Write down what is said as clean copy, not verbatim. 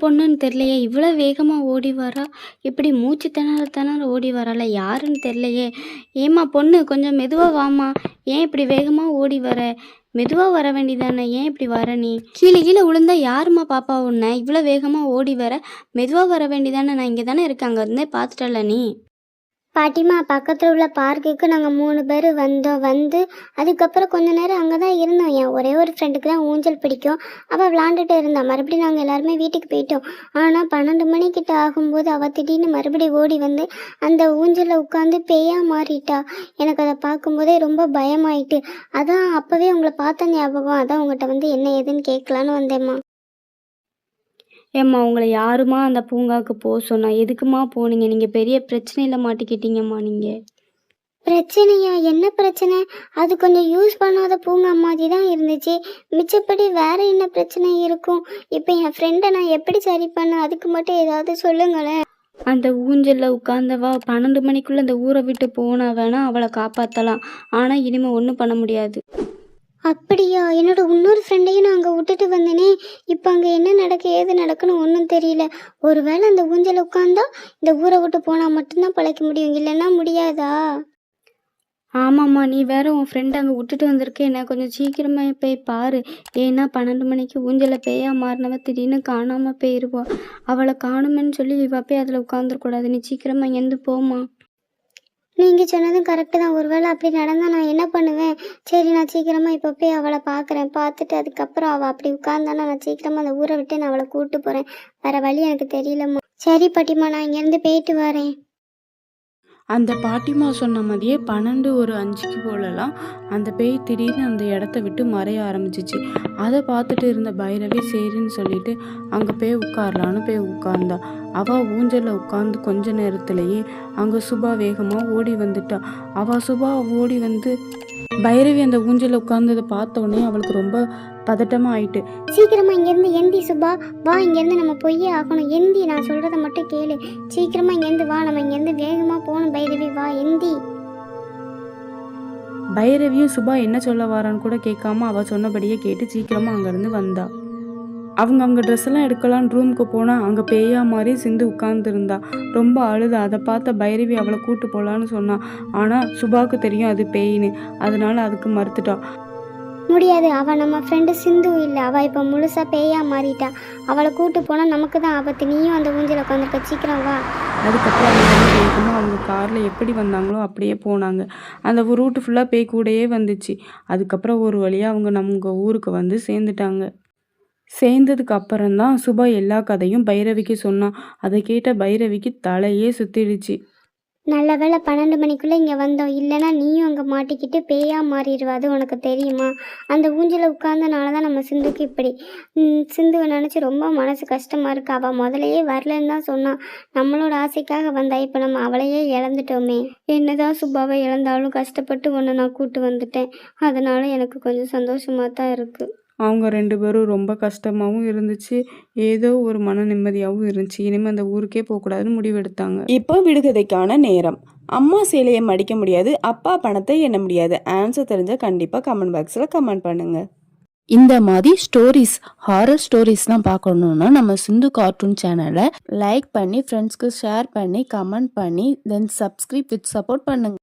பொண்ணுன்னு தெரியலையே, இவ்வளோ வேகமாக ஓடி வரா. இப்படி மூச்சு திணற ஓடி வரால, யாருன்னு தெரியலையே. ஏம்மா பொண்ணு, கொஞ்சம் மெதுவாக வாம்மா. ஏன் இப்படி வேகமாக ஓடி வர? மெதுவாக வர வேண்டியதானே, ஏன் இப்படி வர நீ? கீழே கீழே விழுந்தா யாரும்மா பாப்பா உன்னை? இவ்வளோ வேகமாக ஓடி வர, மெதுவாக வர வேண்டியதானே. நான் இங்கே தானே இருக்கேன், அங்கே இருந்தே பார்த்துட்டல நீ. பாட்டிமா, பக்கத்தில் உள்ள பார்க்குக்கு நாங்கள் 3 பேர் வந்து அதுக்கப்புறம் கொஞ்ச நேரம் அங்கே தான் இருந்தோம். என் ஒரே ஒரு ஃப்ரெண்டுக்கு தான் ஊஞ்சல் பிடிக்கும். அவள் விளாண்டுட்டு இருந்தா. மறுபடியும் நாங்கள் எல்லாருமே வீட்டுக்கு போயிட்டோம். ஆனால் 12 மணிக்கிட்ட ஆகும்போது அவள் திடீர்னு மறுபடியும் ஓடி வந்து அந்த ஊஞ்சலில் உட்காந்து பேயாக மாறிட்டா. எனக்கு அதை பார்க்கும்போதே ரொம்ப பயமாயிட்டு. அதான் அப்போவே உங்களை பார்த்த ஞாபகம். அதான் உங்கள்கிட்ட வந்து என்ன ஏதுன்னு கேட்கலான்னு வந்தேம்மா. ஏம்மா, உங்களை யாருமா அந்த பூங்காவுக்கு போக சொன்னா? எதுக்குமா போனீங்க? நீங்கள் பெரிய பிரச்சனையில் மாட்டிக்கிட்டீங்கம்மா நீங்கள். பிரச்சனையா? என்ன பிரச்சனை? அது கொஞ்சம் யூஸ் பண்ணாத பூங்கா மாதிரி தான் இருந்துச்சு. மிச்சப்படி வேற என்ன பிரச்சனை இருக்கும்? இப்போ என் ஃப்ரெண்டை நான் எப்படி சரி பண்ண? அதுக்கு மட்டும் ஏதாவது சொல்லுங்களேன். அந்த ஊஞ்சலில் உட்காந்தவா 12 மணிக்குள்ளே அந்த ஊரை விட்டு போனா வேணா அவளை காப்பாற்றலாம். ஆனால் இனிமேல் ஒன்றும் பண்ண முடியாது. அப்படியா? என்னோட இன்னொரு ஃப்ரெண்டையும் நான் அங்கே விட்டுட்டு வந்தேனே. இப்போ அங்கே என்ன நடக்கு ஏது நடக்குன்னு ஒன்றும் தெரியல. ஒருவேளை அந்த ஊஞ்சல் உட்காந்தா இந்த ஊரை விட்டு போனால் மட்டும்தான் பழைக்க முடியும், இல்லைன்னா முடியாதா? ஆமாம்மா, நீ வேற உன் ஃப்ரெண்ட் அங்கே விட்டுட்டு வந்திருக்க. என்ன கொஞ்சம் சீக்கிரமாக போய் பாரு. ஏன்னா 12 மணிக்கு ஊஞ்சலில் பேயா மாறினவ திடீர்னு காணாமல் போயிடுவா. அவளை காணுமேன்னு சொல்லி இவ போய் அதில் உட்காந்துருக்கூடாது. நீ சீக்கிரமாக இங்கேருந்து போமா. நீங்கள் சொன்னதும் கரெக்டு தான். ஒருவேளை அப்படி நடந்தால் நான் என்ன பண்ணுவேன்? சரி, நான் சீக்கிரமாக இப்போ போய் அவளை பார்க்குறேன். பார்த்துட்டு அதுக்கப்புறம் அவள் அப்படி உட்கார்ந்தானா நான் சீக்கிரமாக அந்த ஊரை விட்டு நான் அவளை கூப்பிட்டு போகிறேன். வேறு வழி எனக்கு தெரியலம்மா. சரி பாட்டிம்மா, நான் இங்கேருந்து போயிட்டு வரேன். அந்த பாட்டிமா சொன்ன மாதிரியே 12:05 போலலாம் அந்த பேய் திடீர்னு அந்த இடத்த விட்டு மறைய ஆரம்பிச்சிச்சு. அதை பார்த்துட்டு இருந்த பைரவி சரின்னு சொல்லிட்டு அங்கே போய் உட்காரலான்னு போய் உட்கார்ந்தா. அவள் ஊஞ்சலில் உட்காந்து கொஞ்ச நேரத்துலேயே அங்கே சுபா வேகமாக ஓடி வந்துட்டா. அவள் சுபா ஓடி வந்து பைரவி அந்த ஊஞ்சலில் உட்கார்ந்ததை பார்த்த உடனே அவளுக்கு ரொம்ப பதட்டமாக ஆயிட்டு. சீக்கிரமாக இங்கேருந்து எந்தி சுபா, வா. இங்கேருந்து நம்ம பொய்யே ஆகணும். எந்தி, நான் சொல்கிறத மட்டும் கேளு. சீக்கிரமாக இங்கேருந்து வா, நம்ம இங்கேருந்து வேகமாக போகணும். பைரவி வா, எந்தி. பைரவியும் சுபா என்ன சொல்ல வரான்னு கூட கேட்காம அவள் சொன்னபடியே கேட்டு சீக்கிரமாக அங்கேருந்து வந்தா. அவங்க ட்ரெஸ் எல்லாம் எடுக்கலான்னு ரூமுக்கு போனால் அங்கே பேயா மாதிரி சிந்து உட்கார்ந்துருந்தா. ரொம்ப அழுதா. அதை பார்த்த பைரவி அவளை கூட்டு போகலான்னு சொன்னா. ஆனால் சுபாவுக்கு தெரியும் அது பேயின்னு. அதனால அதுக்கு மறுத்துட்டா. முடியாது, அவள் நம்ம ஃப்ரெண்டு சிந்து இல்லை. அவள் இப்போ முழுசாக பேயா மாறிட்டா. அவளை கூட்டு போனால் நமக்கு தான் ஆபத்து. நீயும் அந்த ஊஞ்சல் உட்காந்துருக்க, சீக்கிரம் வா. அதுக்கப்புறம் வேகமாக அவங்க காரில் எப்படி வந்தாங்களோ அப்படியே போனாங்க. அந்த ரூட்டு ஃபுல்லாக பேய் கூடயே வந்துச்சு. அதுக்கப்புறம் ஒரு வழியாக அவங்க நம்ம ஊருக்கு வந்து சேர்ந்துட்டாங்க. சேர்ந்ததுக்கு அப்புறம்தான் சுபா எல்லா கதையும் பைரவிக்கு சொன்னான். அதை கேட்ட பைரவிக்கு தலையே சுத்திடுச்சு. நல்ல வேளை 12 மணிக்குள்ளே இங்கே வந்தோம். இல்லைனா நீயும் அங்கே மாட்டிக்கிட்டு பேயாக மாறிடுவா. அது உனக்கு தெரியுமா? அந்த ஊஞ்சலில் உட்கார்ந்தனால தான் நம்ம சிந்துக்கு இப்படி. சிந்துவை நினச்சி ரொம்ப மனசு கஷ்டமாக இருக்கு. அவள் முதலையே வரலன்னு தான் சொன்னான். நம்மளோட ஆசைக்காக வந்தா. இப்போ நம்ம அவளையே இழந்துட்டோமே. என்னதான் சுபாவை இழந்தாலும் கஷ்டப்பட்டு உன்னை நான் கூட்டு வந்துட்டேன். அதனால எனக்கு கொஞ்சம் சந்தோஷமாக தான் இருக்குது. அவங்க 2 பேரும் ரொம்ப கஷ்டமாகவும் இருந்துச்சு, ஏதோ ஒரு மன நிம்மதியாகவும் இருந்துச்சு. இனிமேல் அந்த ஊருக்கே போகக்கூடாதுன்னு முடிவெடுத்தாங்க. இப்போ விடுகதைக்கான நேரம். அம்மா சேலையை மடிக்க முடியாது, அப்பா பணத்தை எண்ண முடியாது. ஆன்சர் தெரிஞ்ச கண்டிப்பாக கமெண்ட் பாக்ஸில் கமெண்ட் பண்ணுங்க. இந்த மாதிரி ஸ்டோரிஸ், ஹாரர் ஸ்டோரிஸ்லாம் பார்க்கணுன்னா நம்ம சிந்து கார்ட்டூன் சேனலை லைக் பண்ணி ஃப்ரெண்ட்ஸ்க்கு ஷேர் பண்ணி கமெண்ட் பண்ணி தென் சப்ஸ்கிரைப் வித் சப்போர்ட் பண்ணுங்க.